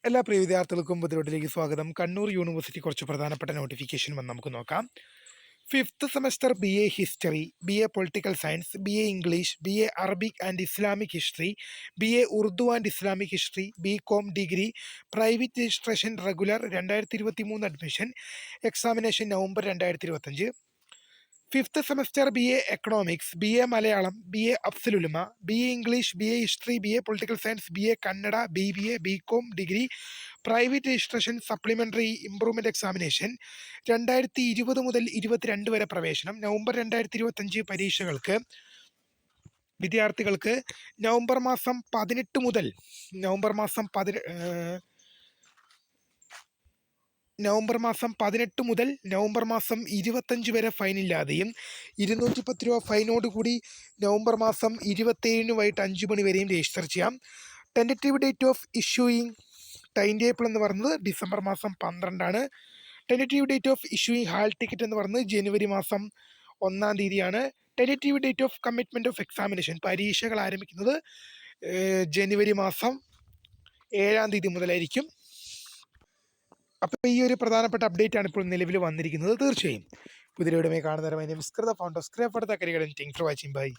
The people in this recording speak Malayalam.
എല്ലാ പ്രിയ വിദ്യാർത്ഥികൾക്കും പുതിയതിലേക്ക് സ്വാഗതം. കണ്ണൂർ യൂണിവേഴ്സിറ്റി കുറച്ച് പ്രധാനപ്പെട്ട നോട്ടിഫിക്കേഷൻ വന്ന് നമുക്ക് നോക്കാം. Fifth semester BA history, BA political science, BA English, BA Arabic and Islamic history, BA Urdu and Islamic history, BCom degree, private registration regular 2023 admission, examination November 2025. Fifth semester BA economics, BA Malayalam, BA Afzal-ul-Ulama, BA English, BA history, BA political science, BA Kannada, BBA, BCom degree, private registration supplementary improvement examination 2020 മുതൽ 22 വരെ പ്രവേശനം. നവംബർ 2025 പരീക്ഷകൾക്ക് വിദ്യാർത്ഥികൾക്ക് നവംബർ മാസം 18 മുതൽ നവംബർ മാസം 25 വരെ ഫൈനില്ലാതെയും 210 രൂപ ഫൈനോട് കൂടി നവംബർ മാസം 27 വൈകിട്ട് 5 മണി വരെയും രജിസ്റ്റർ ചെയ്യാം. Tentative date of issuing time table എന്ന് പറയുന്നത് ഡിസംബർ മാസം 12 tentative date of issuing hall ticket എന്ന് പറയുന്നത് ജനുവരി മാസം 1 tentative date of commitment of examination പരീക്ഷകൾ ആരംഭിക്കുന്നത് ജനുവരി മാസം 7 മുതലായിരിക്കും. അപ്പോൾ ഈ ഒരു പ്രധാനപ്പെട്ട അപ്ഡേറ്റ് ആണ് ഇപ്പോൾ നിലവിൽ വന്നിരിക്കുന്നത്. തീർച്ചയായും പുതിയ വീഡിയോ കാണുന്നവരുമായി നമസ്കൃത ഫൗണ്ടർ സ്ക്രേപ്പ് കരികടൻ. Thanks for watching. ബൈ.